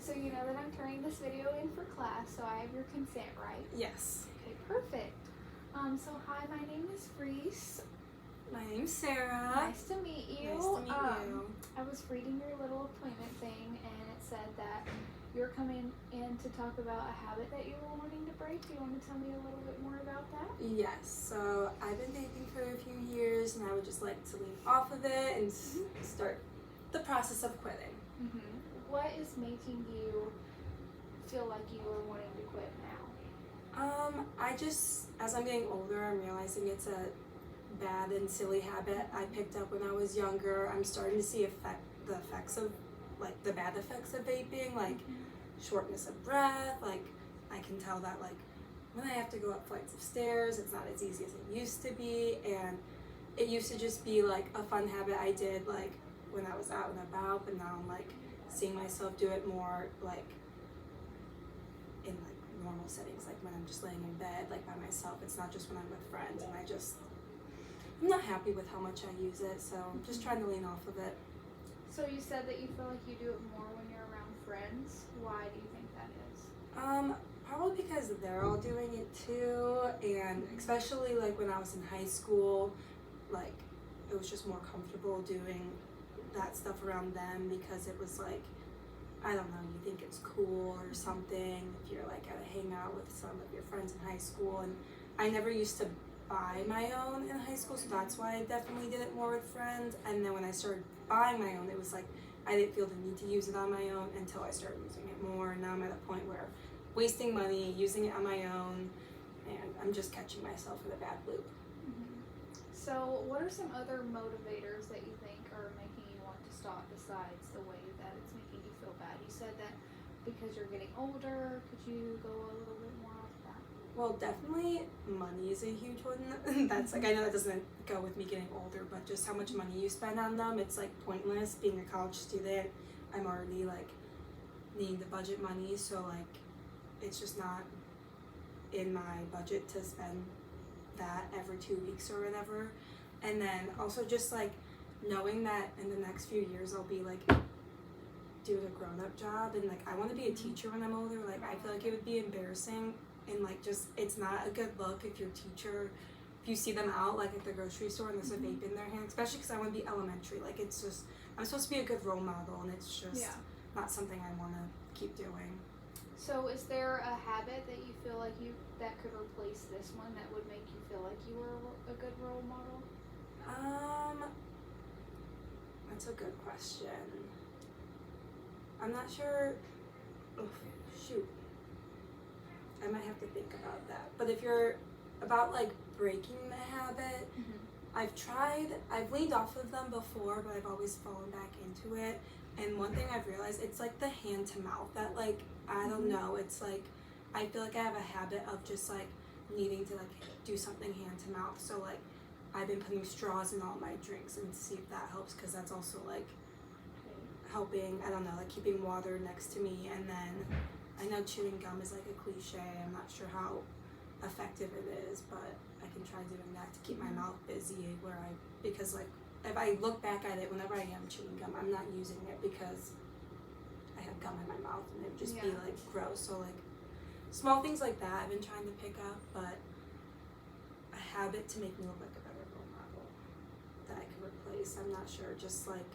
So you know that I'm turning this video in for class, so I have your consent, right? Yes. Okay, perfect. So hi, my name is Reese. My name's Sarah. Nice to meet you. Nice to meet you. I was reading your little appointment thing, and it said that you're coming in to talk about a habit that you were wanting to break. Do you want to tell me a little bit more about that? Yes, so I've been vaping for a few years and I would just like to lean off of it and start the process of quitting. What is making you feel like you are wanting to quit now? I just, as I'm getting older, I'm realizing it's a bad and silly habit I picked up when I was younger. I'm starting to see the effects of, like, the bad effects of vaping, like shortness of breath. Like, I can tell that, like, when I have to go up flights of stairs, it's not as easy as it used to be, and it used to just be like a fun habit I did, like, when I was out and about, but now I'm like seeing myself do it more like in like normal settings, like when I'm just laying in bed, like by myself. It's not just when I'm with friends, and I'm not happy with how much I use it, so I'm just trying to lean off of it. So you said that you feel like you do it more when you're around friends. Why do you think that is? Probably because they're all doing it too, and especially like when I was in high school, like it was just more comfortable doing that stuff around them because it was like, I don't know, you think it's cool or something if you're like at a hangout with some of your friends in high school. And I never used to buy my own in high school, so that's why I definitely did it more with friends. And then when I started buying my own, it was like I didn't feel the need to use it on my own until I started using it more. And now I'm at a point where wasting money, using it on my own, and I'm just catching myself in a bad loop. So what are some other motivators that you think are making you want to stop besides the way that it's making you feel bad? You said that because you're getting older. Could you go a little bit more off that? Well, definitely money is a huge one. That's like, I know that doesn't go with me getting older, but just how much money you spend on them, it's like pointless. Being a college student, I'm already like needing to budget money, so like it's just not in my budget to spend that every 2 weeks or whatever. And then also just like knowing that in the next few years I'll be like doing a grown-up job, and like I want to be a teacher when I'm older. Like I feel like it would be embarrassing, and like just it's not a good look if your teacher, if you see them out like at the grocery store and there's a vape in their hand, especially because I want to be elementary. Like it's just, I'm supposed to be a good role model, and it's just not something I want to keep doing. So is there a habit that you feel like that could replace this one that would make you feel like you were a good role model? That's a good question. I'm not sure. Oh, shoot. I might have to think about that. But if you're about like breaking the habit, I've leaned off of them before, but I've always fallen back into it. And one thing I've realized, it's like the hand to mouth that like, I don't know, it's like, I feel like I have a habit of just like needing to like do something hand to mouth. So like, I've been putting straws in all my drinks and see if that helps, because that's also like helping, I don't know, like keeping water next to me. And then I know chewing gum is like a cliche. I'm not sure how effective it is, but I can try doing that to keep my mouth busy because like if I look back at it, whenever I am chewing gum, I'm not using it because I have gum in my mouth and it would just be like gross. So like small things like that I've been trying to pick up, but a habit to make me look like a better role model that I could replace, I'm not sure. Just like,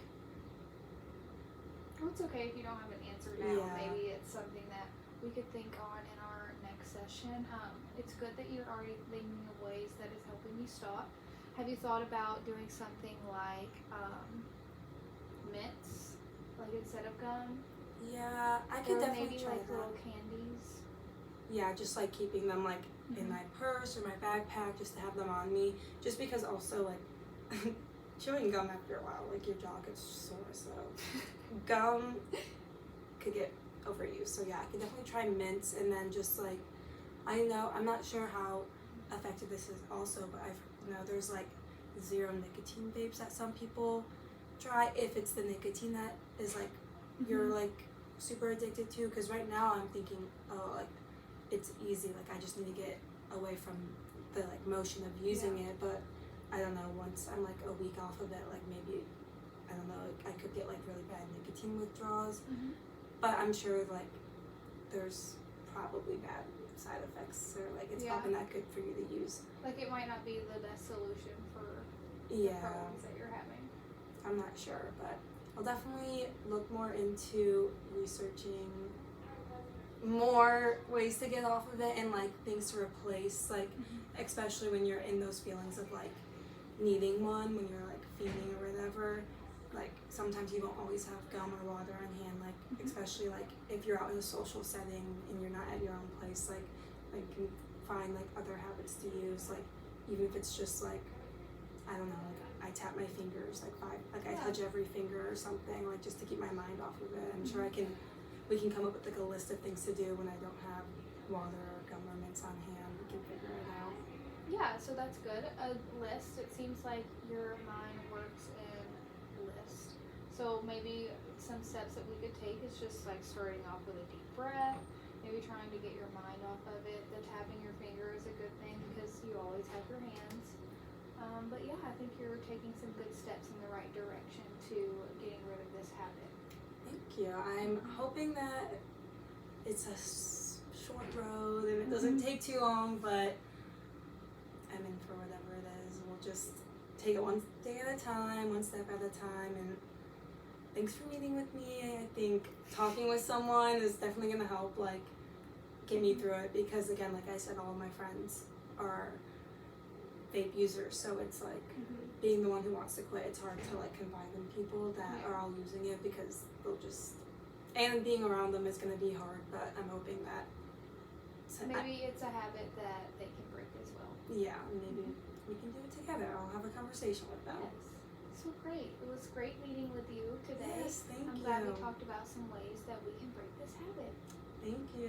well, it's okay if you don't have an answer now. Maybe it's something that we could think on in our next session. It's good that you're already thinking of ways that is helping you stop. Have you thought about doing something like mints, like instead of gum? Yeah, I could definitely maybe try like that. little candies. Yeah, just like keeping them like in my purse or my backpack, just to have them on me. Just because also like chewing gum after a while, like your jaw gets sore, so gum could get overused. So yeah, I could definitely try mints, and then just like, I know, I'm not sure how effective this is also, but there's like zero nicotine vapes that some people try, if it's the nicotine that is like you're like super addicted to. Because right now I'm thinking, oh, like it's easy, like I just need to get away from the like motion of using it. But I don't know, once I'm like a week off of it, like maybe, I don't know, like I could get like really bad nicotine withdrawals. but I'm sure like there's probably bad side effects, or like it's Yeah. probably not good for you to use. Like it might not be the best solution for the Yeah, problems that you're having. I'm not sure, but I'll definitely look more into researching more ways to get off of it and like things to replace, like especially when you're in those feelings of like needing one, when you're like feeding or whatever. Like sometimes you don't always have gum or water on hand, like especially like if you're out in a social setting and you're not at your own place, like you can find like other habits to use, like even if it's just like, I don't know, like I tap my fingers like I Yeah. touch every finger or something, like just to keep my mind off of it. I'm sure we can come up with like a list of things to do when I don't have water or gum or mints on hand. We can figure it out. Yeah, so that's good. A list, it seems like your mind works in list. So maybe some steps that we could take is just like starting off with a deep breath, maybe trying to get your mind off of it. The tapping your finger is a good thing because you always have your hands. But yeah, I think you're taking some good steps in the right direction to getting rid of this habit. Thank you. I'm hoping that it's a short road and it doesn't take too long, but I'm in for whatever it is. We'll just take it one day at a time, one step at a time, and thanks for meeting with me. I think talking with someone is definitely going to help, like, get me through it, because again, like I said, all of my friends are vape users, so it's like being the one who wants to quit, it's hard to like confide in people that are all using it, because they'll just, and being around them is going to be hard, but I'm hoping that Maybe it's a habit that they can break as well. yeah, maybe we can do it together. I'll have a conversation with them. Yes. So great. It was great meeting with you today. Yes, thank I'm you. glad we talked about some ways that we can break this habit. Thank you.